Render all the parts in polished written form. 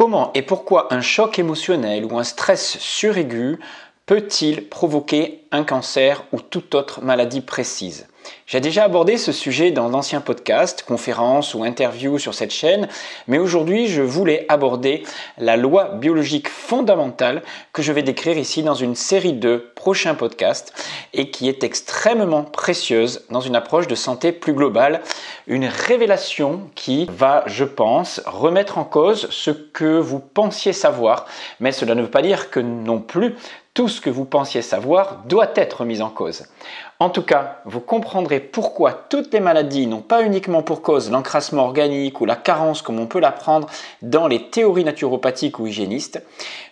Comment et pourquoi un choc émotionnel ou un stress suraigu peut-il provoquer un cancer ou toute autre maladie précise? J'ai déjà abordé ce sujet dans d'anciens podcasts, conférences ou interviews sur cette chaîne, mais aujourd'hui je voulais aborder la loi biologique fondamentale que je vais décrire ici dans une série de prochains podcasts et qui est extrêmement précieuse dans une approche de santé plus globale, une révélation qui va, je pense, remettre en cause ce que vous pensiez savoir, mais cela ne veut pas dire que non plus tout ce que vous pensiez savoir doit être mis en cause. En tout cas, vous comprendrez pourquoi toutes les maladies n'ont pas uniquement pour cause l'encrassement organique ou la carence comme on peut l'apprendre dans les théories naturopathiques ou hygiénistes.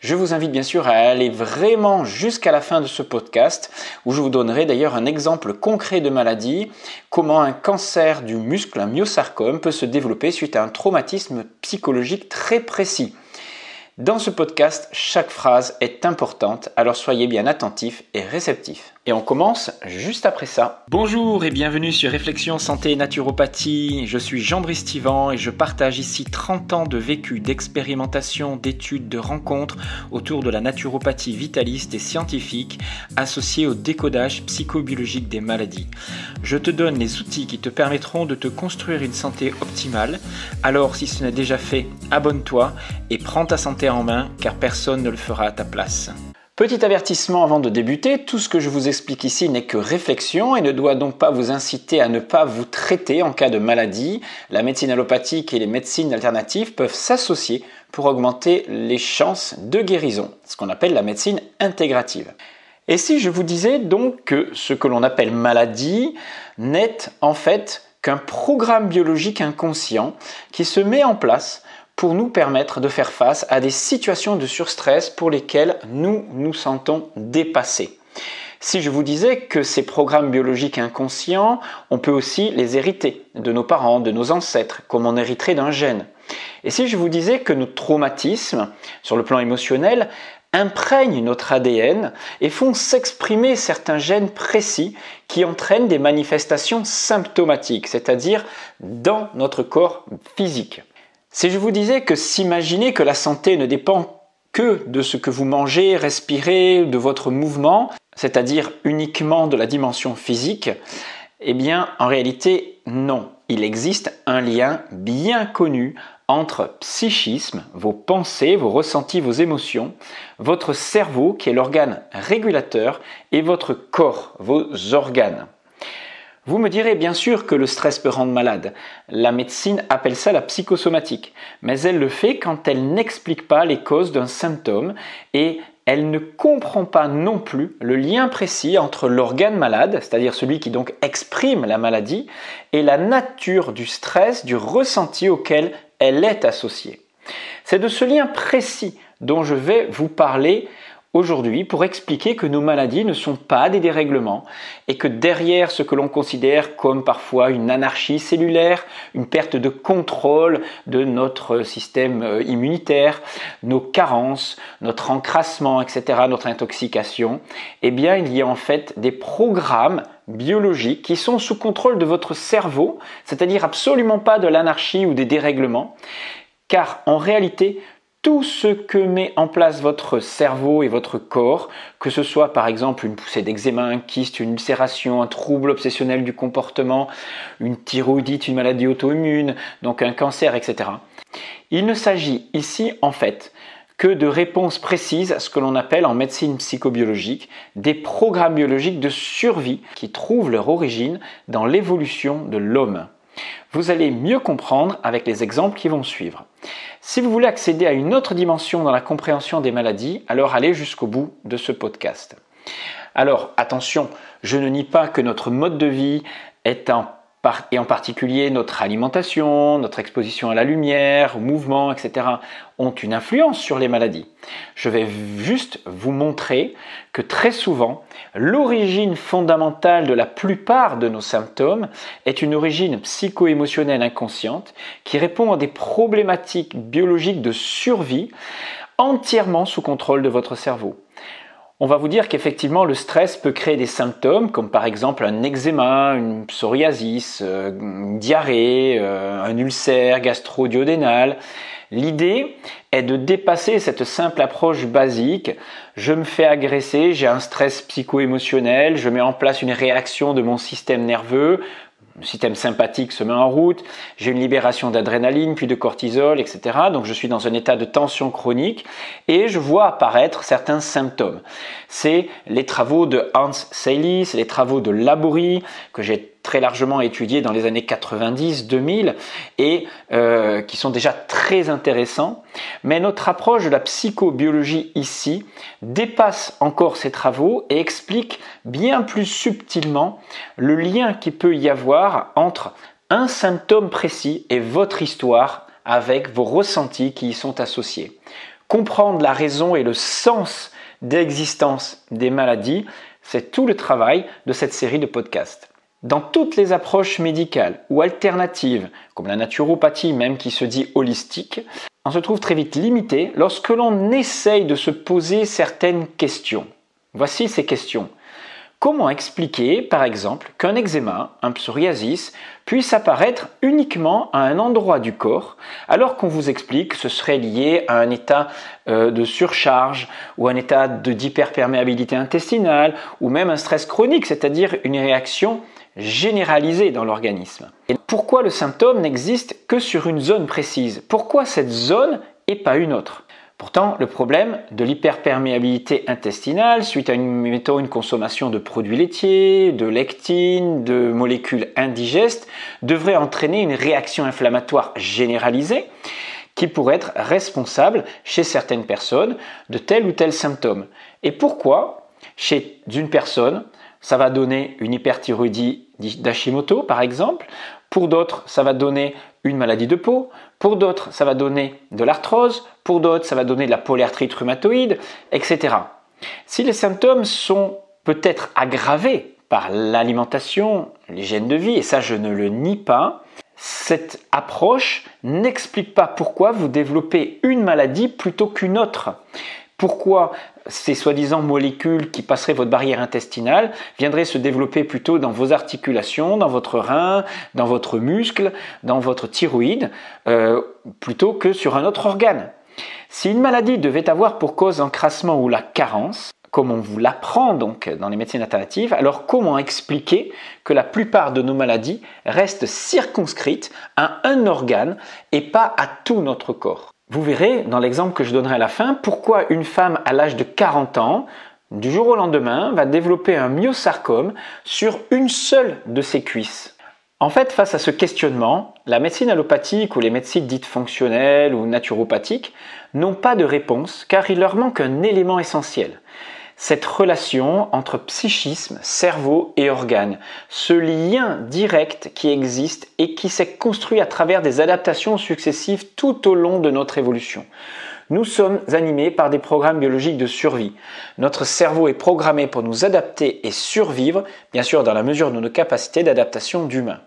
Je vous invite bien sûr à aller vraiment jusqu'à la fin de ce podcast où je vous donnerai d'ailleurs un exemple concret de maladie, comment un cancer du muscle, un myosarcome, peut se développer suite à un traumatisme psychologique très précis. Dans ce podcast, chaque phrase est importante, alors soyez bien attentifs et réceptifs. Et on commence juste après ça. Bonjour et bienvenue sur Réflexion Santé et Naturopathie. Je suis Jean-Brice Tivan et je partage ici 30 ans de vécu, d'expérimentation, d'études, de rencontres autour de la naturopathie vitaliste et scientifique associée au décodage psychobiologique des maladies. Je te donne les outils qui te permettront de te construire une santé optimale. Alors si ce n'est déjà fait, abonne-toi et prends ta santé en main car personne ne le fera à ta place. Petit avertissement avant de débuter, tout ce que je vous explique ici n'est que réflexion et ne doit donc pas vous inciter à ne pas vous traiter en cas de maladie. La médecine allopathique et les médecines alternatives peuvent s'associer pour augmenter les chances de guérison, ce qu'on appelle la médecine intégrative. Et si je vous disais donc que ce que l'on appelle maladie n'est en fait qu'un programme biologique inconscient qui se met en place pour nous permettre de faire face à des situations de surstress pour lesquelles nous nous sentons dépassés. Si je vous disais que ces programmes biologiques inconscients, on peut aussi les hériter de nos parents, de nos ancêtres, comme on hériterait d'un gène. Et si je vous disais que nos traumatismes, sur le plan émotionnel, imprègnent notre ADN et font s'exprimer certains gènes précis qui entraînent des manifestations symptomatiques, c'est-à-dire dans notre corps physique. Si je vous disais que s'imaginer que la santé ne dépend que de ce que vous mangez, respirez, de votre mouvement, c'est-à-dire uniquement de la dimension physique, eh bien en réalité non. Il existe un lien bien connu entre psychisme, vos pensées, vos ressentis, vos émotions, votre cerveau qui est l'organe régulateur et votre corps, vos organes. Vous me direz bien sûr que le stress peut rendre malade. La médecine appelle ça la psychosomatique, mais elle le fait quand elle n'explique pas les causes d'un symptôme et elle ne comprend pas non plus le lien précis entre l'organe malade, c'est-à-dire celui qui donc exprime la maladie, et la nature du stress, du ressenti auquel elle est associée. C'est de ce lien précis dont je vais vous parler aujourd'hui pour expliquer que nos maladies ne sont pas des dérèglements et que derrière ce que l'on considère comme parfois une anarchie cellulaire, une perte de contrôle de notre système immunitaire, nos carences, notre encrassement, etc., notre intoxication, eh bien il y a en fait des programmes biologiques qui sont sous contrôle de votre cerveau, c'est-à-dire absolument pas de l'anarchie ou des dérèglements, car en réalité, tout ce que met en place votre cerveau et votre corps, que ce soit par exemple une poussée d'eczéma, un kyste, une ulcération, un trouble obsessionnel du comportement, une thyroïdite, une maladie auto-immune, donc un cancer, etc. Il ne s'agit ici en fait que de réponses précises à ce que l'on appelle en médecine psychobiologique des programmes biologiques de survie qui trouvent leur origine dans l'évolution de l'homme. Vous allez mieux comprendre avec les exemples qui vont suivre. Si vous voulez accéder à une autre dimension dans la compréhension des maladies, alors allez jusqu'au bout de ce podcast. Alors attention, je ne nie pas que notre mode de vie et en particulier notre alimentation, notre exposition à la lumière, au mouvement, etc. ont une influence sur les maladies. Je vais juste vous montrer que très souvent, l'origine fondamentale de la plupart de nos symptômes est une origine psycho-émotionnelle inconsciente qui répond à des problématiques biologiques de survie entièrement sous contrôle de votre cerveau. On va vous dire qu'effectivement le stress peut créer des symptômes comme par exemple un eczéma, une psoriasis, une diarrhée, un ulcère gastro-duodénal. L'idée est de dépasser cette simple approche basique. Je me fais agresser, j'ai un stress psycho-émotionnel, je mets en place une réaction de mon système nerveux, le système sympathique se met en route, j'ai une libération d'adrénaline puis de cortisol, etc. Donc je suis dans un état de tension chronique et je vois apparaître certains symptômes. C'est les travaux de Hans Selye, c'est les travaux de Laborie que j'ai très largement étudiés dans les années 90-2000 et qui sont déjà très intéressants. Mais notre approche de la psychobiologie ici dépasse encore ces travaux et explique bien plus subtilement le lien qu'il peut y avoir entre un symptôme précis et votre histoire avec vos ressentis qui y sont associés. Comprendre la raison et le sens d'existence des maladies, c'est tout le travail de cette série de podcasts. Dans toutes les approches médicales ou alternatives, comme la naturopathie même qui se dit holistique, on se trouve très vite limité lorsque l'on essaye de se poser certaines questions. Voici ces questions. Comment expliquer, par exemple, qu'un eczéma, un psoriasis, puisse apparaître uniquement à un endroit du corps, alors qu'on vous explique que ce serait lié à un état de surcharge ou un état d'hyperperméabilité intestinale ou même un stress chronique, c'est-à-dire une réaction généralisée dans l'organisme. Et pourquoi le symptôme n'existe que sur une zone précise? Pourquoi cette zone et pas une autre? Pourtant, le problème de l'hyperperméabilité intestinale, suite à une consommation de produits laitiers, de lectine, de molécules indigestes, devrait entraîner une réaction inflammatoire généralisée qui pourrait être responsable chez certaines personnes de tel ou tel symptôme. Et pourquoi, chez une personne, ça va donner une hyperthyroïdie d'Hashimoto par exemple, pour d'autres, ça va donner une maladie de peau, pour d'autres, ça va donner de l'arthrose, pour d'autres, ça va donner de la polyarthrite rhumatoïde, etc. Si les symptômes sont peut-être aggravés par l'alimentation, l'hygiène de vie, et ça je ne le nie pas, cette approche n'explique pas pourquoi vous développez une maladie plutôt qu'une autre. Pourquoi ces soi-disant molécules qui passeraient votre barrière intestinale viendraient se développer plutôt dans vos articulations, dans votre rein, dans votre muscle, dans votre thyroïde, plutôt que sur un autre organe. Si une maladie devait avoir pour cause l'encrassement ou la carence, comme on vous l'apprend donc dans les médecines alternatives, alors comment expliquer que la plupart de nos maladies restent circonscrites à un organe et pas à tout notre corps? Vous verrez dans l'exemple que je donnerai à la fin pourquoi une femme à l'âge de 40 ans, du jour au lendemain, va développer un myosarcome sur une seule de ses cuisses. En fait, face à ce questionnement, la médecine allopathique ou les médecines dites fonctionnelles ou naturopathiques n'ont pas de réponse car il leur manque un élément essentiel. Cette relation entre psychisme, cerveau et organes, ce lien direct qui existe et qui s'est construit à travers des adaptations successives tout au long de notre évolution. Nous sommes animés par des programmes biologiques de survie. Notre cerveau est programmé pour nous adapter et survivre, bien sûr dans la mesure de nos capacités d'adaptation d'humains.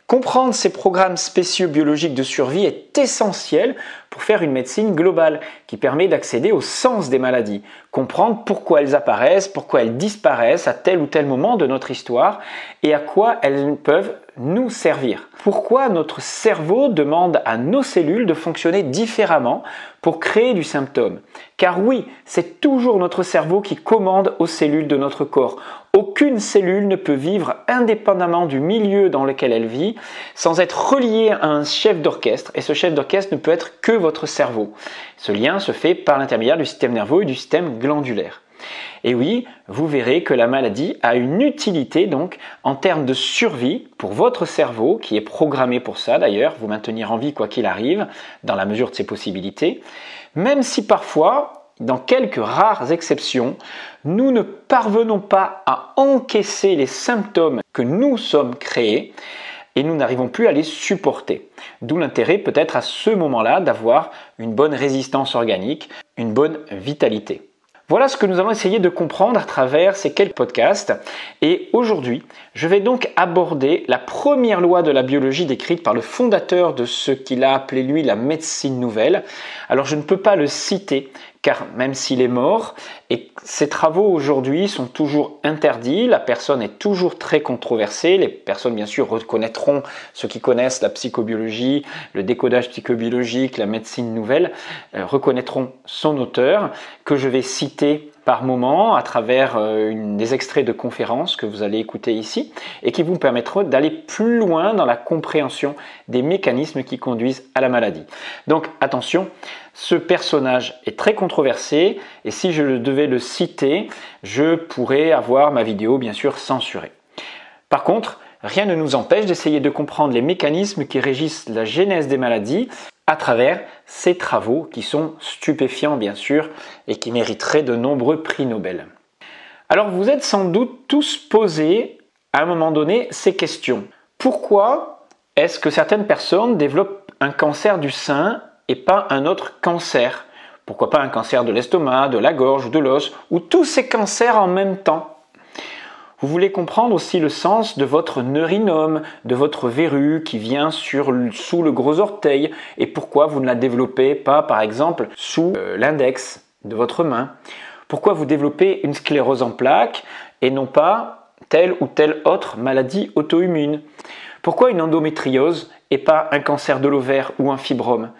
Comprendre ces programmes spéciaux biologiques de survie est essentiel pour faire une médecine globale qui permet d'accéder au sens des maladies, comprendre pourquoi elles apparaissent, pourquoi elles disparaissent à tel ou tel moment de notre histoire et à quoi elles peuvent nous servir. Pourquoi notre cerveau demande à nos cellules de fonctionner différemment pour créer du symptôme. Car oui, c'est toujours notre cerveau qui commande aux cellules de notre corps. Aucune cellule ne peut vivre indépendamment du milieu dans lequel elle vit sans être reliée à un chef d'orchestre et ce chef d'orchestre ne peut être que votre cerveau. Ce lien se fait par l'intermédiaire du système nerveux et du système glandulaire. Et oui, vous verrez que la maladie a une utilité donc en termes de survie pour votre cerveau qui est programmé pour ça d'ailleurs, vous maintenir en vie quoi qu'il arrive dans la mesure de ses possibilités, même si parfois, dans quelques rares exceptions, nous ne parvenons pas à encaisser les symptômes que nous sommes créés et nous n'arrivons plus à les supporter. D'où l'intérêt peut-être à ce moment-là d'avoir une bonne résistance organique, une bonne vitalité. Voilà ce que nous allons essayer de comprendre à travers ces quelques podcasts. Et aujourd'hui, je vais donc aborder la première loi de la biologie décrite par le fondateur de ce qu'il a appelé lui la médecine nouvelle. Alors je ne peux pas le citer car même s'il est mort, et ses travaux aujourd'hui sont toujours interdits, la personne est toujours très controversée, les personnes bien sûr reconnaîtront, ceux qui connaissent la psychobiologie, le décodage psychobiologique, la médecine nouvelle, reconnaîtront son auteur, que je vais citer par moment à travers des extraits de conférences que vous allez écouter ici et qui vous permettront d'aller plus loin dans la compréhension des mécanismes qui conduisent à la maladie. Donc attention, ce personnage est très controversé et si je devais le citer, je pourrais avoir ma vidéo bien sûr censurée. Par contre, rien ne nous empêche d'essayer de comprendre les mécanismes qui régissent la genèse des maladies à travers ces travaux qui sont stupéfiants bien sûr et qui mériteraient de nombreux prix Nobel. Alors vous êtes sans doute tous posés à un moment donné ces questions. Pourquoi est-ce que certaines personnes développent un cancer du sein et pas un autre cancer? Pourquoi pas un cancer de l'estomac, de la gorge, de l'os ou tous ces cancers en même temps? Vous voulez comprendre aussi le sens de votre neurinome, de votre verrue qui vient sous le gros orteil et pourquoi vous ne la développez pas par exemple sous l'index de votre main. Pourquoi vous développez une sclérose en plaques et non pas telle ou telle autre maladie auto-immune. Pourquoi une endométriose et pas un cancer de l'ovaire ou un fibrome?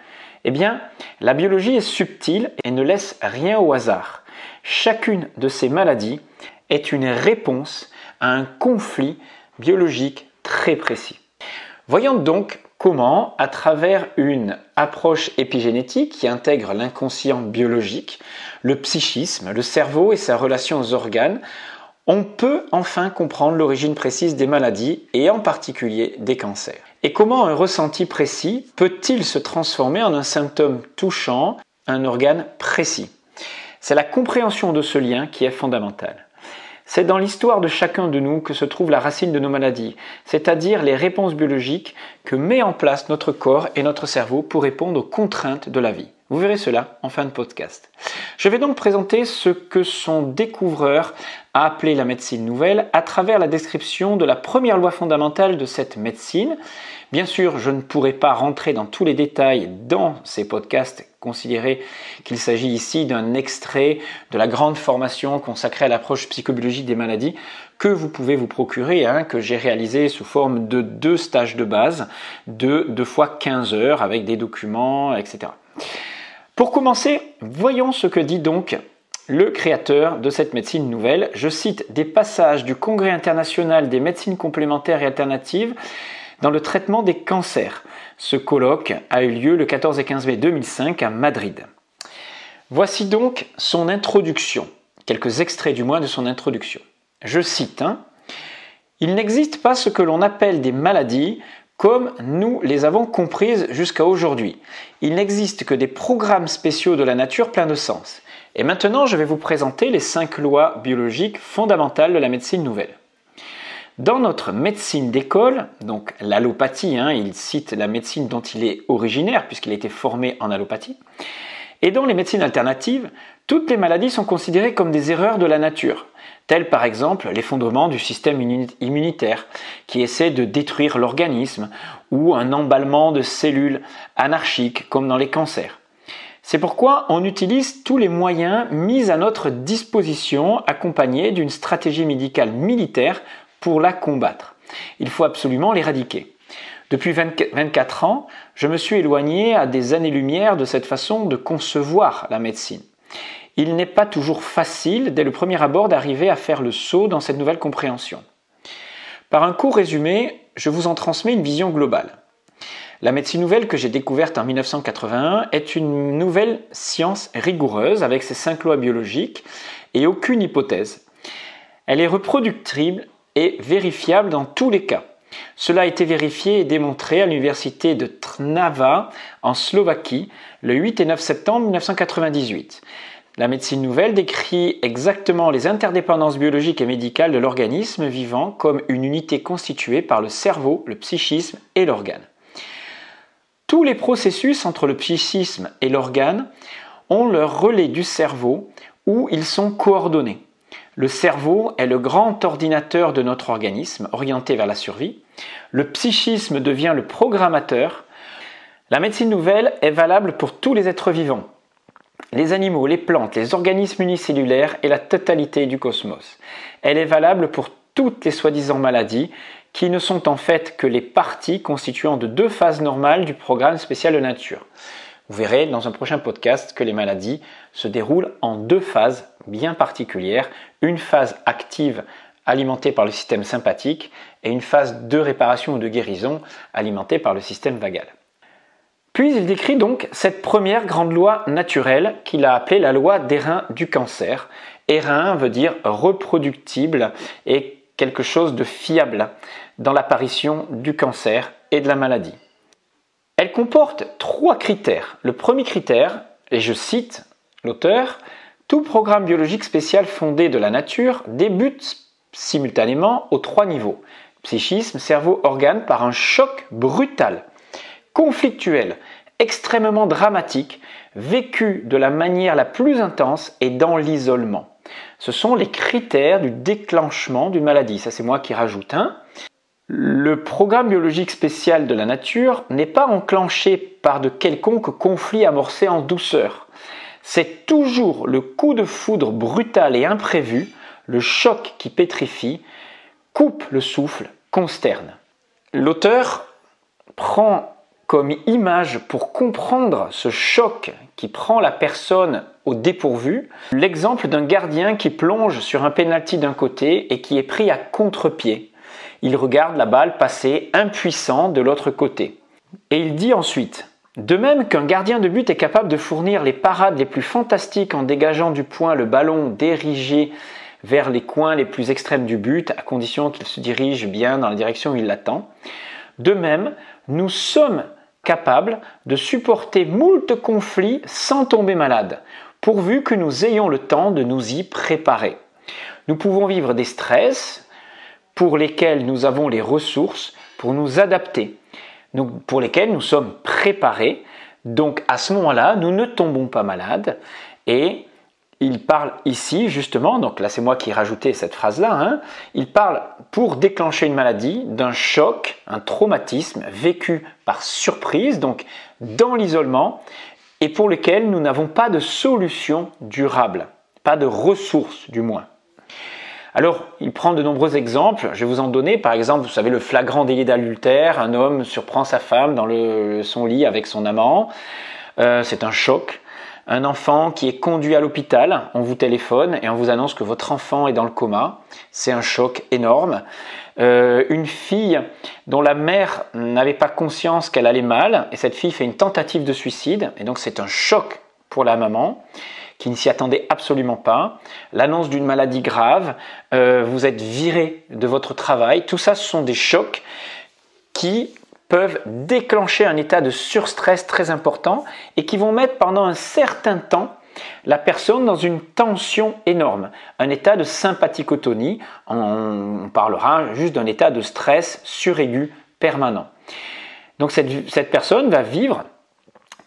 Eh bien, la biologie est subtile et ne laisse rien au hasard. Chacune de ces maladies est une réponse à un conflit biologique très précis. Voyons donc comment, à travers une approche épigénétique qui intègre l'inconscient biologique, le psychisme, le cerveau et sa relation aux organes, on peut enfin comprendre l'origine précise des maladies et en particulier des cancers. Et comment un ressenti précis peut-il se transformer en un symptôme touchant un organe précis? C'est la compréhension de ce lien qui est fondamentale. C'est dans l'histoire de chacun de nous que se trouve la racine de nos maladies, c'est-à-dire les réponses biologiques que met en place notre corps et notre cerveau pour répondre aux contraintes de la vie. Vous verrez cela en fin de podcast. Je vais donc présenter ce que son découvreur a appelé la médecine nouvelle à travers la description de la première loi fondamentale de cette médecine. Bien sûr, je ne pourrai pas rentrer dans tous les détails dans ces podcasts, considérer qu'il s'agit ici d'un extrait de la grande formation consacrée à l'approche psychobiologique des maladies que vous pouvez vous procurer, que j'ai réalisé sous forme de 2 stages de base, de 2 fois 15 heures avec des documents, etc. Pour commencer, voyons ce que dit donc le créateur de cette médecine nouvelle. Je cite des passages du Congrès international des médecines complémentaires et alternatives dans le traitement des cancers. Ce colloque a eu lieu le 14 et 15 mai 2005 à Madrid. Voici donc son introduction, quelques extraits du moins de son introduction. Je cite, Il n'existe pas ce que l'on appelle des maladies comme nous les avons comprises jusqu'à aujourd'hui. Il n'existe que des programmes spéciaux de la nature pleins de sens. Et maintenant, je vais vous présenter les 5 lois biologiques fondamentales de la médecine nouvelle. Dans notre médecine d'école, donc l'allopathie, il cite la médecine dont il est originaire puisqu'il a été formé en allopathie, et dans les médecines alternatives, toutes les maladies sont considérées comme des erreurs de la nature, telles par exemple l'effondrement du système immunitaire qui essaie de détruire l'organisme ou un emballement de cellules anarchiques comme dans les cancers. C'est pourquoi on utilise tous les moyens mis à notre disposition accompagnés d'une stratégie médicale militaire pour la combattre. Il faut absolument l'éradiquer. Depuis 24 ans, je me suis éloigné à des années-lumière de cette façon de concevoir la médecine. Il n'est pas toujours facile, dès le premier abord, d'arriver à faire le saut dans cette nouvelle compréhension. Par un court résumé, je vous en transmets une vision globale. La médecine nouvelle que j'ai découverte en 1981 est une nouvelle science rigoureuse avec ses 5 lois biologiques et aucune hypothèse. Elle est reproductible et vérifiable dans tous les cas. Cela a été vérifié et démontré à l'université de Trnava en Slovaquie le 8 et 9 septembre 1998. La médecine nouvelle décrit exactement les interdépendances biologiques et médicales de l'organisme vivant comme une unité constituée par le cerveau, le psychisme et l'organe. Tous les processus entre le psychisme et l'organe ont leur relais du cerveau où ils sont coordonnés. Le cerveau est le grand ordinateur de notre organisme, orienté vers la survie. Le psychisme devient le programmateur. La médecine nouvelle est valable pour tous les êtres vivants. les animaux, les plantes, les organismes unicellulaires et la totalité du cosmos. Elle est valable pour toutes les soi-disant maladies qui ne sont en fait que les parties constituant de 2 phases normales du programme spécial de nature. Vous verrez dans un prochain podcast que les maladies se déroulent en 2 phases bien particulières, une phase active alimentée par le système sympathique et une phase de réparation ou de guérison alimentée par le système vagal. Puis il décrit donc cette première grande loi naturelle qu'il a appelée la loi d'Airain du cancer. Airain veut dire reproductible et quelque chose de fiable dans l'apparition du cancer et de la maladie. Elle comporte 3 critères. Le premier critère, et je cite l'auteur, « Tout programme biologique spécial fondé de la nature débute simultanément aux 3 niveaux, psychisme, cerveau, organes, par un choc brutal, conflictuel, extrêmement dramatique, vécu de la manière la plus intense et dans l'isolement. Ce sont les critères du déclenchement d'une maladie. » Ça, c'est moi qui rajoute un. Le programme biologique spécial de la nature n'est pas enclenché par de quelconques conflits amorcés en douceur. C'est toujours le coup de foudre brutal et imprévu, le choc qui pétrifie, coupe le souffle, consterne. L'auteur prend comme image pour comprendre ce choc qui prend la personne au dépourvu, l'exemple d'un gardien qui plonge sur un pénalty d'un côté et qui est pris à contre-pied. Il regarde la balle passer impuissant de l'autre côté. Et il dit ensuite, de même qu'un gardien de but est capable de fournir les parades les plus fantastiques en dégageant du point le ballon dirigé vers les coins les plus extrêmes du but, à condition qu'il se dirige bien dans la direction où il l'attend, de même, nous sommes capables de supporter moult conflits sans tomber malade, pourvu que nous ayons le temps de nous y préparer. Nous pouvons vivre des stress pour lesquels nous avons les ressources pour nous adapter, pour lesquels nous sommes préparés. Donc à ce moment-là, nous ne tombons pas malades. Et il parle ici justement, donc là c'est moi qui ai rajouté cette phrase-là, il parle pour déclencher une maladie d'un choc, un traumatisme vécu par surprise, donc dans l'isolement, et pour lequel nous n'avons pas de solution durable, pas de ressources du moins. Alors, il prend de nombreux exemples, je vais vous en donner. Par exemple, vous savez, le flagrant délit d'adultère, un homme surprend sa femme dans son lit avec son amant, c'est un choc. Un enfant qui est conduit à l'hôpital, on vous téléphone et on vous annonce que votre enfant est dans le coma, c'est un choc énorme. Une fille dont la mère n'avait pas conscience qu'elle allait mal, et cette fille fait une tentative de suicide, et donc c'est un choc pour la maman, qui ne s'y attendait absolument pas, l'annonce d'une maladie grave, vous êtes viré de votre travail, tout ça ce sont des chocs qui peuvent déclencher un état de surstress très important et qui vont mettre pendant un certain temps la personne dans une tension énorme, un état de sympathicotonie, on parlera juste d'un état de stress suraigu permanent. Donc cette personne va vivre,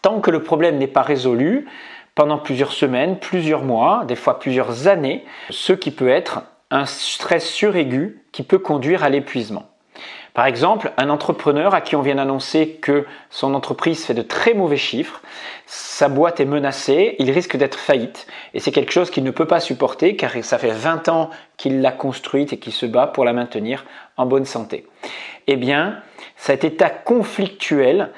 tant que le problème n'est pas résolu, pendant plusieurs semaines, plusieurs mois, des fois plusieurs années, ce qui peut être un stress suraigu qui peut conduire à l'épuisement. Par exemple, un entrepreneur à qui on vient d'annoncer que son entreprise fait de très mauvais chiffres, sa boîte est menacée, il risque d'être faillite et c'est quelque chose qu'il ne peut pas supporter car ça fait 20 ans qu'il l'a construite et qu'il se bat pour la maintenir en bonne santé. Eh bien, cet état conflictuel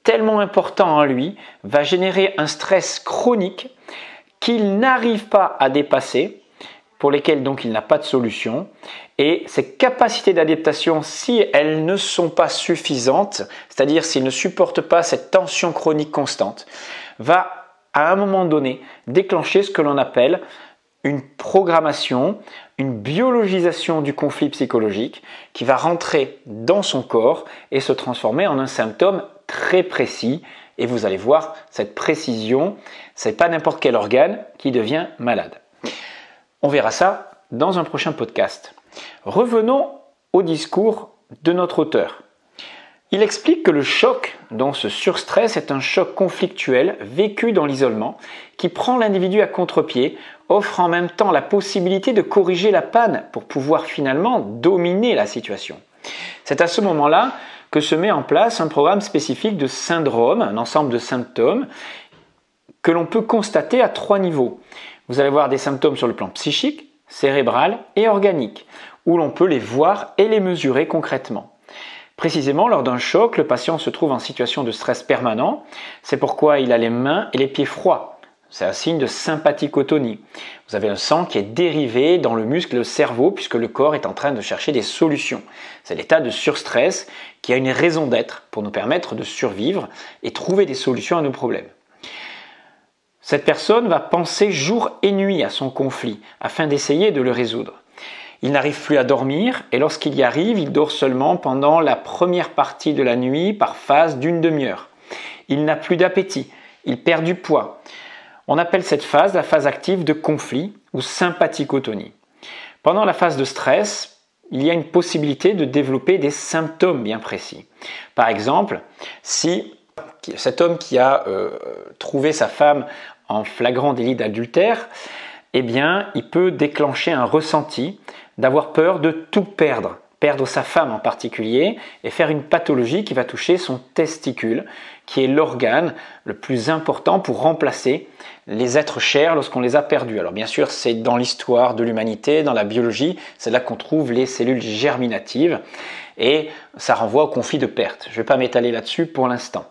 tellement important en lui, va générer un stress chronique qu'il n'arrive pas à dépasser, pour lesquels donc il n'a pas de solution, et ses capacités d'adaptation, si elles ne sont pas suffisantes, c'est-à-dire s'il ne supporte pas cette tension chronique constante, va à un moment donné déclencher ce que l'on appelle une programmation, une biologisation du conflit psychologique qui va rentrer dans son corps et se transformer en un symptôme très précis, et vous allez voir cette précision, c'est pas n'importe quel organe qui devient malade. On verra ça dans un prochain podcast. Revenons au discours de notre auteur. Il explique que le choc, dont ce surstress est un choc conflictuel vécu dans l'isolement, qui prend l'individu à contre-pied, offre en même temps la possibilité de corriger la panne pour pouvoir finalement dominer la situation. C'est à ce moment-là que se met en place un programme spécifique de syndrome, un ensemble de symptômes que l'on peut constater à 3 niveaux. Vous allez voir des symptômes sur le plan psychique, cérébral et organique, où l'on peut les voir et les mesurer concrètement. Précisément, lors d'un choc, le patient se trouve en situation de stress permanent. C'est pourquoi il a les mains et les pieds froids. C'est un signe de sympathicotonie. Vous avez un sang qui est dérivé dans le muscle et le cerveau puisque le corps est en train de chercher des solutions. C'est l'état de surstress qui a une raison d'être pour nous permettre de survivre et trouver des solutions à nos problèmes. Cette personne va penser jour et nuit à son conflit afin d'essayer de le résoudre. Il n'arrive plus à dormir et lorsqu'il y arrive, il dort seulement pendant la première partie de la nuit par phase d'une demi-heure. Il n'a plus d'appétit, il perd du poids. On appelle cette phase la phase active de conflit ou sympathicotonie. Pendant la phase de stress, il y a une possibilité de développer des symptômes bien précis. Par exemple, si cet homme qui a trouvé sa femme en flagrant délit d'adultère, eh bien, il peut déclencher un ressenti d'avoir peur de tout perdre sa femme en particulier, et faire une pathologie qui va toucher son testicule, qui est l'organe le plus important pour remplacer les êtres chers lorsqu'on les a perdus. Alors bien sûr, c'est dans l'histoire de l'humanité, dans la biologie, c'est là qu'on trouve les cellules germinatives, et ça renvoie au conflit de perte. Je ne vais pas m'étaler là-dessus pour l'instant.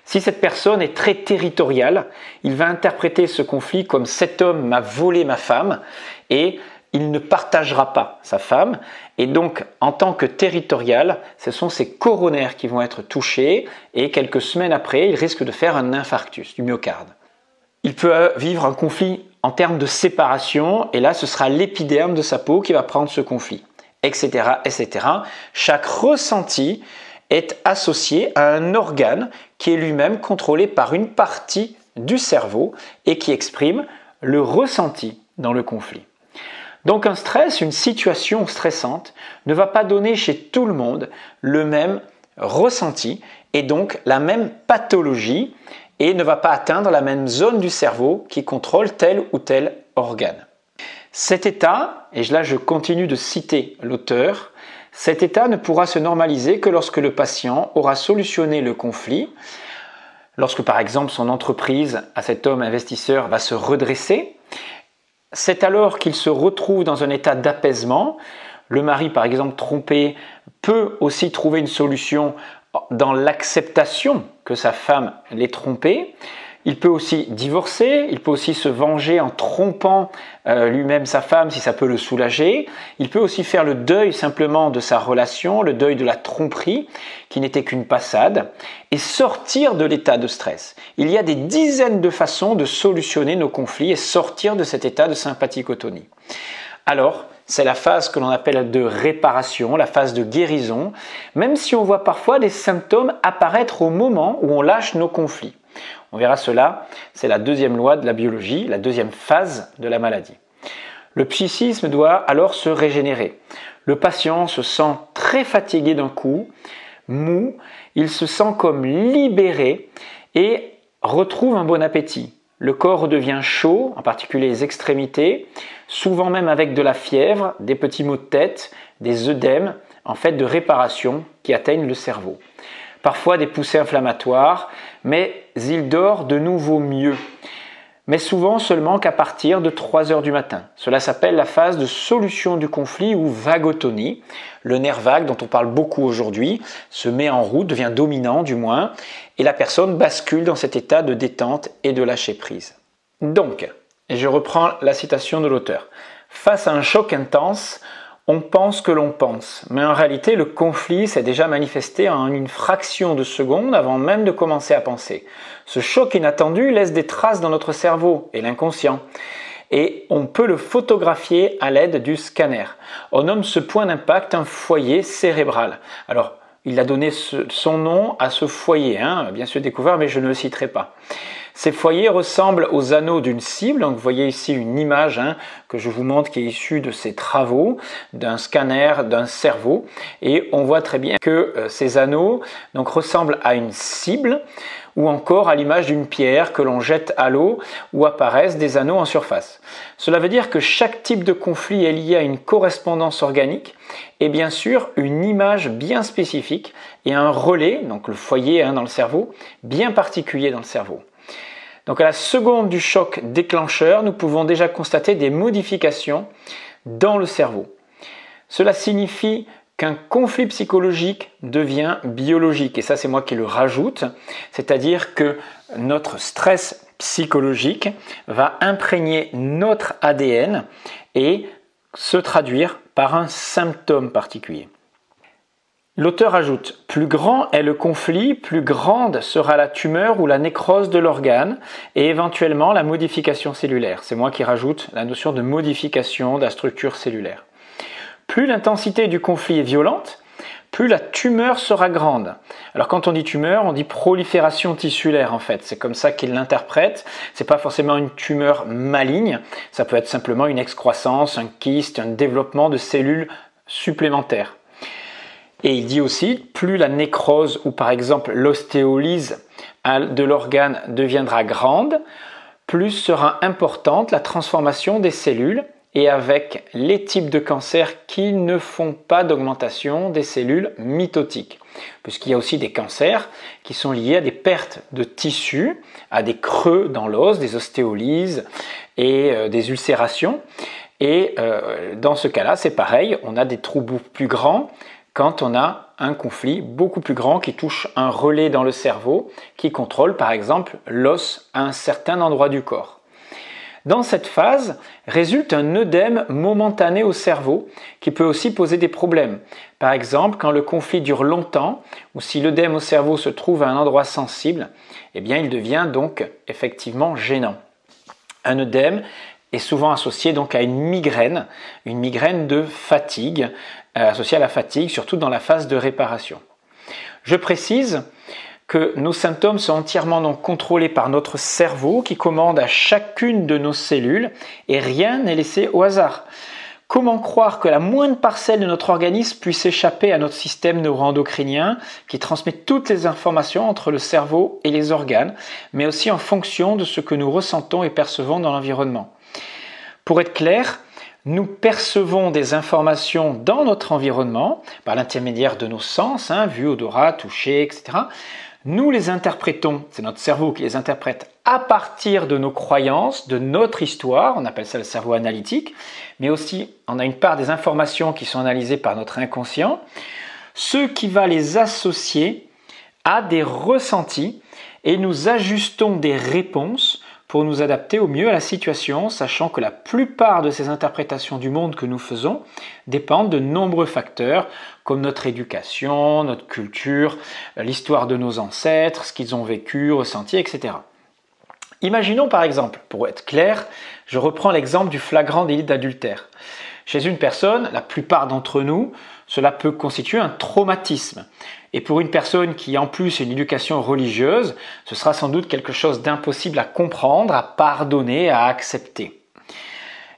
Si cette personne est très territoriale, il va interpréter ce conflit comme « cet homme m'a volé ma femme » et il ne partagera pas sa femme. Et donc, en tant que territorial, ce sont ses coronaires qui vont être touchés et quelques semaines après, il risque de faire un infarctus du myocarde. Il peut vivre un conflit en termes de séparation et là, ce sera l'épiderme de sa peau qui va prendre ce conflit, etc., etc. Chaque ressenti est associé à un organe qui est lui-même contrôlé par une partie du cerveau et qui exprime le ressenti dans le conflit. Donc un stress, une situation stressante, ne va pas donner chez tout le monde le même ressenti et donc la même pathologie et ne va pas atteindre la même zone du cerveau qui contrôle tel ou tel organe. Cet état, et là je continue de citer l'auteur, cet état ne pourra se normaliser que lorsque le patient aura solutionné le conflit, lorsque par exemple son entreprise à cet homme investisseur va se redresser. C'est alors qu'il se retrouve dans un état d'apaisement. Le mari, par exemple, trompé, peut aussi trouver une solution dans l'acceptation que sa femme l'ait trompé. Il peut aussi divorcer, il peut aussi se venger en trompant lui-même sa femme si ça peut le soulager. Il peut aussi faire le deuil simplement de sa relation, le deuil de la tromperie qui n'était qu'une passade et sortir de l'état de stress. Il y a des dizaines de façons de solutionner nos conflits et sortir de cet état de sympathicotonie. Alors, c'est la phase que l'on appelle de réparation, la phase de guérison, même si on voit parfois des symptômes apparaître au moment où on lâche nos conflits. On verra cela, c'est la deuxième loi de la biologie, la deuxième phase de la maladie. Le psychisme doit alors se régénérer. Le patient se sent très fatigué d'un coup, mou, il se sent comme libéré et retrouve un bon appétit. Le corps redevient chaud, en particulier les extrémités, souvent même avec de la fièvre, des petits maux de tête, des œdèmes, en fait de réparation qui atteignent le cerveau. Parfois des poussées inflammatoires, mais il dort de nouveau mieux. Mais souvent seulement qu'à partir de 3 heures du matin. Cela s'appelle la phase de solution du conflit ou vagotonie. Le nerf vague dont on parle beaucoup aujourd'hui se met en route, devient dominant du moins, et la personne bascule dans cet état de détente et de lâcher prise. Donc, et je reprends la citation de l'auteur, face à un choc intense, on pense que l'on pense, mais en réalité le conflit s'est déjà manifesté en une fraction de seconde avant même de commencer à penser. Ce choc inattendu laisse des traces dans notre cerveau et l'inconscient. Et on peut le photographier à l'aide du scanner. On nomme ce point d'impact un foyer cérébral. Alors, il a donné son nom à ce foyer, bien sûr découvert, mais je ne le citerai pas. Ces foyers ressemblent aux anneaux d'une cible. Donc, vous voyez ici une image que je vous montre qui est issue de ces travaux, d'un scanner, d'un cerveau. Et on voit très bien que ces anneaux ressemblent à une cible ou encore à l'image d'une pierre que l'on jette à l'eau où apparaissent des anneaux en surface. Cela veut dire que chaque type de conflit est lié à une correspondance organique et bien sûr une image bien spécifique et un relais, donc le foyer dans le cerveau, bien particulier dans le cerveau. Donc à la seconde du choc déclencheur, nous pouvons déjà constater des modifications dans le cerveau. Cela signifie qu'un conflit psychologique devient biologique. Et ça, c'est moi qui le rajoute. C'est-à-dire que notre stress psychologique va imprégner notre ADN et se traduire par un symptôme particulier. L'auteur ajoute « Plus grand est le conflit, plus grande sera la tumeur ou la nécrose de l'organe et éventuellement la modification cellulaire. » C'est moi qui rajoute la notion de modification de la structure cellulaire. Plus l'intensité du conflit est violente, plus la tumeur sera grande. Alors quand on dit tumeur, on dit prolifération tissulaire en fait. C'est comme ça qu'il l'interprète. C'est pas forcément une tumeur maligne. Ça peut être simplement une excroissance, un kyste, un développement de cellules supplémentaires. Et il dit aussi, plus la nécrose ou par exemple l'ostéolyse de l'organe deviendra grande, plus sera importante la transformation des cellules et avec les types de cancers qui ne font pas d'augmentation des cellules mitotiques. Puisqu'il y a aussi des cancers qui sont liés à des pertes de tissus, à des creux dans l'os, des ostéolyses et des ulcérations. Et dans ce cas-là, c'est pareil, on a des troubles plus grands quand on a un conflit beaucoup plus grand qui touche un relais dans le cerveau qui contrôle par exemple l'os à un certain endroit du corps. Dans cette phase résulte un œdème momentané au cerveau qui peut aussi poser des problèmes. Par exemple, quand le conflit dure longtemps ou si l'œdème au cerveau se trouve à un endroit sensible, eh bien, il devient donc effectivement gênant. Un œdème est souvent associé donc à une migraine de fatigue, associée à la fatigue, surtout dans la phase de réparation. Je précise que nos symptômes sont entièrement donc contrôlés par notre cerveau qui commande à chacune de nos cellules et rien n'est laissé au hasard. Comment croire que la moindre parcelle de notre organisme puisse échapper à notre système neuro-endocrinien qui transmet toutes les informations entre le cerveau et les organes, mais aussi en fonction de ce que nous ressentons et percevons dans l'environnement. Pour être clair, nous percevons des informations dans notre environnement par l'intermédiaire de nos sens, vue, odorat, toucher, etc. Nous les interprétons, c'est notre cerveau qui les interprète à partir de nos croyances, de notre histoire, on appelle ça le cerveau analytique, mais aussi on a une part des informations qui sont analysées par notre inconscient, ce qui va les associer à des ressentis et nous ajustons des réponses pour nous adapter au mieux à la situation, sachant que la plupart de ces interprétations du monde que nous faisons dépendent de nombreux facteurs, comme notre éducation, notre culture, l'histoire de nos ancêtres, ce qu'ils ont vécu, ressenti, etc. Imaginons par exemple, pour être clair, je reprends l'exemple du flagrant délit d'adultère. Chez une personne, la plupart d'entre nous, cela peut constituer un traumatisme. Et pour une personne qui en plus a une éducation religieuse, ce sera sans doute quelque chose d'impossible à comprendre, à pardonner, à accepter.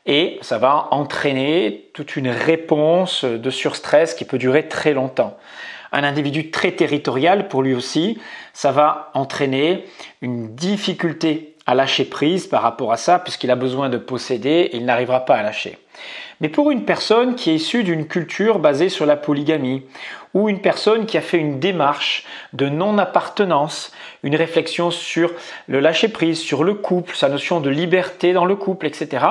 Et ça va entraîner toute une réponse de surstress qui peut durer très longtemps. Un individu très territorial, pour lui aussi, ça va entraîner une difficulté à lâcher prise par rapport à ça, puisqu'il a besoin de posséder et il n'arrivera pas à lâcher. Mais pour une personne qui est issue d'une culture basée sur la polygamie, ou une personne qui a fait une démarche de non-appartenance, une réflexion sur le lâcher-prise, sur le couple, sa notion de liberté dans le couple, etc.,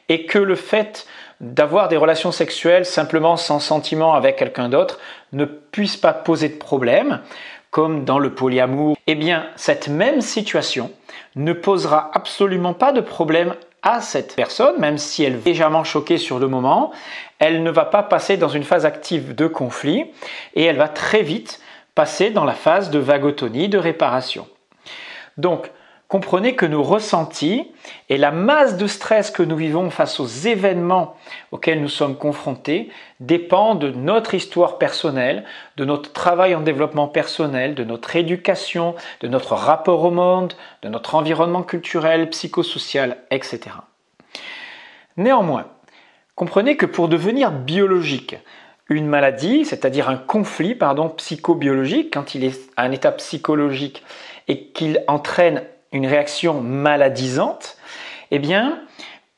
et que le fait d'avoir des relations sexuelles simplement sans sentiment avec quelqu'un d'autre ne puisse pas poser de problème, comme dans le polyamour, eh bien cette même situation ne posera absolument pas de problème à cette personne, même si elle est légèrement choquée sur le moment, elle ne va pas passer dans une phase active de conflit et elle va très vite passer dans la phase de vagotonie, de réparation. Donc, comprenez que nos ressentis et la masse de stress que nous vivons face aux événements auxquels nous sommes confrontés dépendent de notre histoire personnelle, de notre travail en développement personnel, de notre éducation, de notre rapport au monde, de notre environnement culturel, psychosocial, etc. Néanmoins, comprenez que pour devenir biologique, une maladie, c'est-à-dire un conflit psychobiologique, quand il est à un état psychologique et qu'il entraîne une réaction maladisante, eh bien,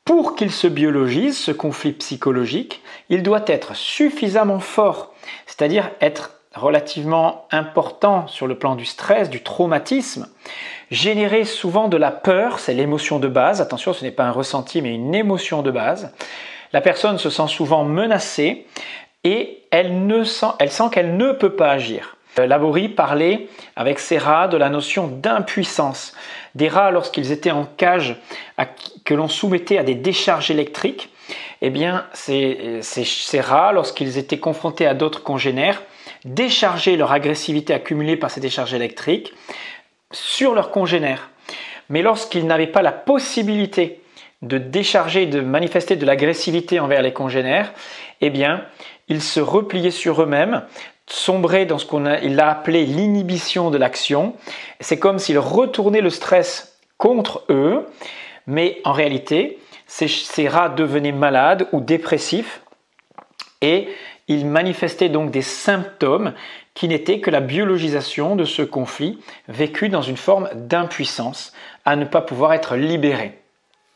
pour qu'il se biologise, ce conflit psychologique, il doit être suffisamment fort, c'est-à-dire être relativement important sur le plan du stress, du traumatisme, générer souvent de la peur, c'est l'émotion de base, attention ce n'est pas un ressenti mais une émotion de base. La personne se sent souvent menacée et elle sent qu'elle ne peut pas agir. Laborie parlait avec ces rats de la notion d'impuissance. Des rats, lorsqu'ils étaient en cage, que l'on soumettait à des décharges électriques, eh bien, ces rats, lorsqu'ils étaient confrontés à d'autres congénères, déchargeaient leur agressivité accumulée par ces décharges électriques sur leurs congénères. Mais lorsqu'ils n'avaient pas la possibilité de décharger, de manifester de l'agressivité envers les congénères, eh bien, ils se repliaient sur eux-mêmes, sombraient dans ce il a appelé l'inhibition de l'action. C'est comme s'ils retournaient le stress contre eux, mais en réalité, ces rats devenaient malades ou dépressifs et ils manifestaient donc des symptômes qui n'étaient que la biologisation de ce conflit vécu dans une forme d'impuissance à ne pas pouvoir être libéré.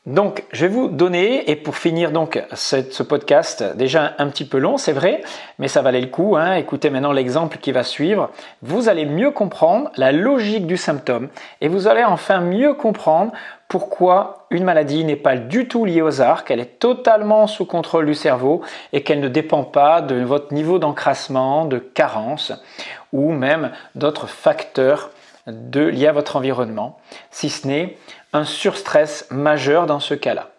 Donc, je vais vous donner, et pour finir donc ce podcast, déjà un petit peu long, c'est vrai, mais ça valait le coup, hein. Écoutez maintenant l'exemple qui va suivre. Vous allez mieux comprendre la logique du symptôme et vous allez enfin mieux comprendre pourquoi une maladie n'est pas du tout liée au hasard, qu'elle est totalement sous contrôle du cerveau et qu'elle ne dépend pas de votre niveau d'encrassement, de carence ou même d'autres facteurs liés à votre environnement, si ce n'est un surstress majeur dans ce cas-là.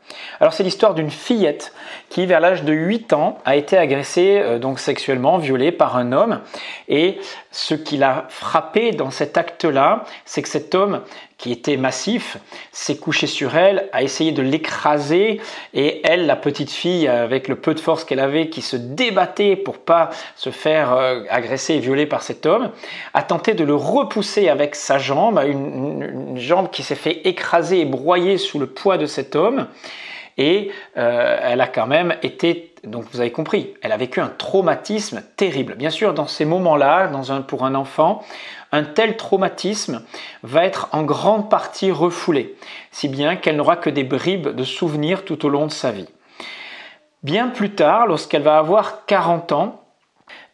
Alors c'est l'histoire d'une fillette qui vers l'âge de 8 ans a été agressée donc sexuellement, violée par un homme, et ce qui l'a frappé dans cet acte-là, c'est que cet homme qui était massif s'est couché sur elle, a essayé de l'écraser, et elle, la petite fille avec le peu de force qu'elle avait, qui se débattait pour pas se faire agresser et violer par cet homme, a tenté de le repousser avec sa jambe, une jambe qui s'est fait écraser et broyer sous le poids de cet homme. Et elle a quand même été, donc vous avez compris, elle a vécu un traumatisme terrible. Bien sûr, dans ces moments-là, pour un enfant, un tel traumatisme va être en grande partie refoulé, si bien qu'elle n'aura que des bribes de souvenirs tout au long de sa vie. Bien plus tard, lorsqu'elle va avoir 40 ans,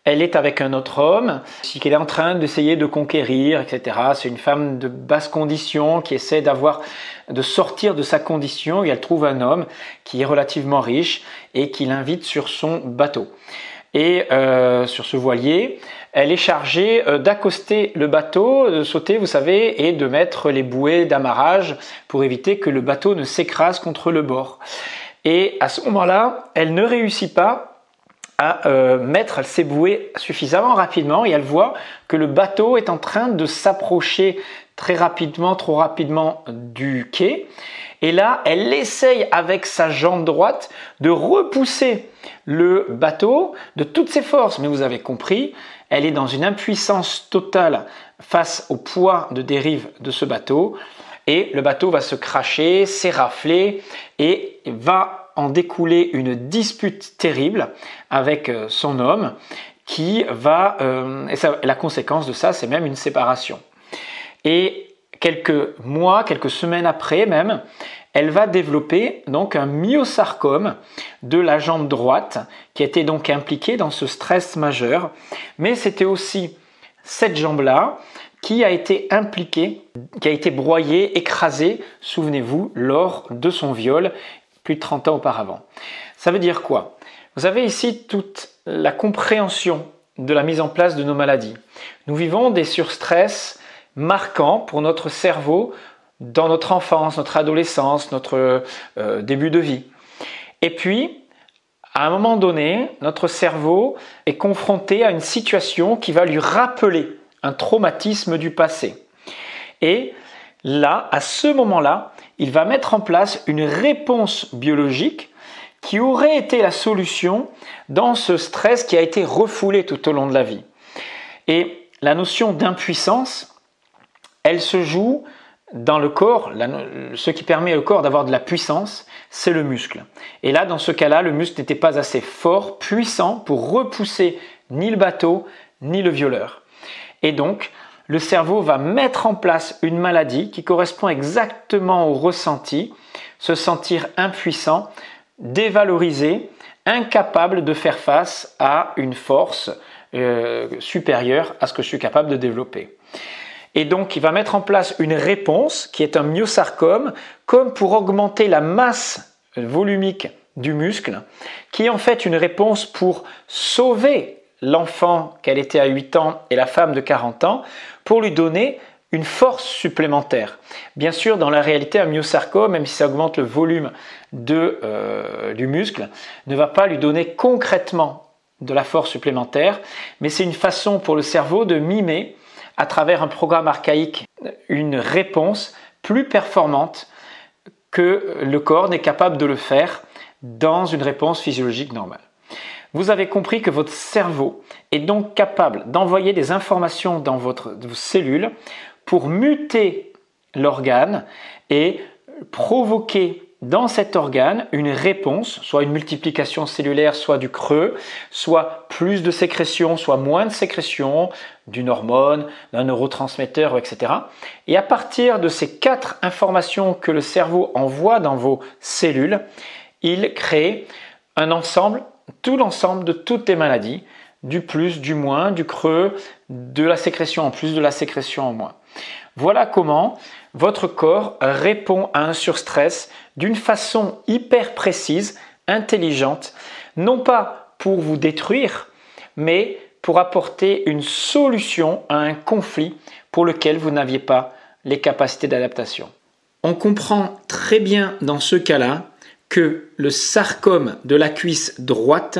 elle est avec un autre homme, qu'elle est en train d'essayer de conquérir, etc. C'est une femme de basse condition qui essaie de sortir de sa condition et elle trouve un homme qui est relativement riche et qui l'invite sur son bateau. Et sur ce voilier, elle est chargée d'accoster le bateau, de sauter, vous savez, et de mettre les bouées d'amarrage pour éviter que le bateau ne s'écrase contre le bord. Et à ce moment-là, elle ne réussit pas à mettre ses bouées suffisamment rapidement et elle voit que le bateau est en train de s'approcher trop rapidement du quai. Et là, elle essaye avec sa jambe droite de repousser le bateau de toutes ses forces. Mais vous avez compris, elle est dans une impuissance totale face au poids de dérive de ce bateau. Et le bateau va se cracher, s'érafler et va en découler une dispute terrible avec son homme qui va, la conséquence de ça, c'est même une séparation. Et quelques mois, quelques semaines après même, elle va développer donc un myosarcome de la jambe droite qui était donc impliqué dans ce stress majeur. Mais c'était aussi cette jambe-là qui a été impliquée, qui a été broyée, écrasée, souvenez-vous, lors de son viol plus de 30 ans auparavant. Ça veut dire quoi? Vous avez ici toute la compréhension de la mise en place de nos maladies. Nous vivons des surstress marquants pour notre cerveau dans notre enfance, notre adolescence, notre début de vie. Et puis, à un moment donné, notre cerveau est confronté à une situation qui va lui rappeler un traumatisme du passé. Et là, à ce moment-là, il va mettre en place une réponse biologique qui aurait été la solution dans ce stress qui a été refoulé tout au long de la vie. Et la notion d'impuissance, elle se joue dans le corps. Ce qui permet au corps d'avoir de la puissance, c'est le muscle. Et là, dans ce cas-là, le muscle n'était pas assez fort, puissant pour repousser ni le bateau, ni le violeur. Et donc, le cerveau va mettre en place une maladie qui correspond exactement au ressenti, se sentir impuissant, dévalorisé, incapable de faire face à une force supérieur à ce que je suis capable de développer. Et donc, il va mettre en place une réponse qui est un myosarcome, comme pour augmenter la masse volumique du muscle, qui est en fait une réponse pour sauver l'enfant qu'elle était à 8 ans et la femme de 40 ans, pour lui donner une force supplémentaire. Bien sûr, dans la réalité, un myosarcome, même si ça augmente le volume du muscle, ne va pas lui donner concrètement de la force supplémentaire, mais c'est une façon pour le cerveau de mimer, à travers un programme archaïque, une réponse plus performante que le corps n'est capable de le faire dans une réponse physiologique normale. Vous avez compris que votre cerveau est donc capable d'envoyer des informations dans vos cellules pour muter l'organe et provoquer dans cet organe une réponse, soit une multiplication cellulaire, soit du creux, soit plus de sécrétion, soit moins de sécrétion, d'une hormone, d'un neurotransmetteur, etc. Et à partir de ces 4 informations que le cerveau envoie dans vos cellules, il crée un ensemble, tout l'ensemble de toutes les maladies, du plus, du moins, du creux, de la sécrétion en plus, de la sécrétion en moins. Voilà comment votre corps répond à un surstress d'une façon hyper précise, intelligente, non pas pour vous détruire, mais pour apporter une solution à un conflit pour lequel vous n'aviez pas les capacités d'adaptation. On comprend très bien dans ce cas-là que le sarcome de la cuisse droite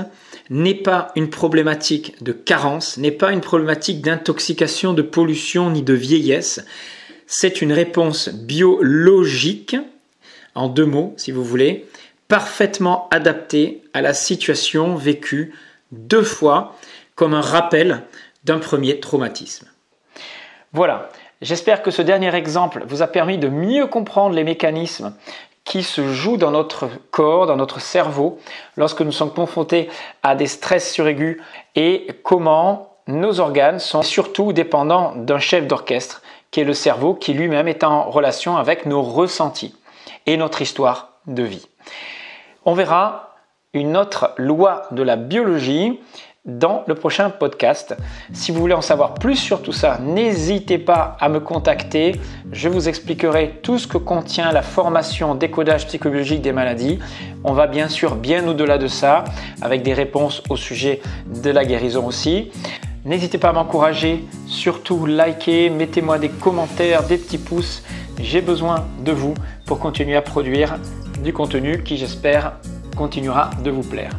n'est pas une problématique de carence, n'est pas une problématique d'intoxication, de pollution ni de vieillesse. C'est une réponse biologique, en 2 mots si vous voulez, parfaitement adaptée à la situation vécue 2 fois comme un rappel d'un premier traumatisme. Voilà, j'espère que ce dernier exemple vous a permis de mieux comprendre les mécanismes qui se jouent dans notre corps, dans notre cerveau, lorsque nous sommes confrontés à des stress suraigus et comment nos organes sont surtout dépendants d'un chef d'orchestre qui est le cerveau, qui lui-même est en relation avec nos ressentis et notre histoire de vie. On verra une autre loi de la biologie dans le prochain podcast. Si vous voulez en savoir plus sur tout ça, n'hésitez pas à me contacter. Je vous expliquerai tout ce que contient la formation décodage psychobiologique des maladies. On va bien sûr bien au-delà de ça, avec des réponses au sujet de la guérison aussi. N'hésitez pas à m'encourager, surtout likez, mettez-moi des commentaires, des petits pouces. J'ai besoin de vous pour continuer à produire du contenu qui, j'espère, continuera de vous plaire.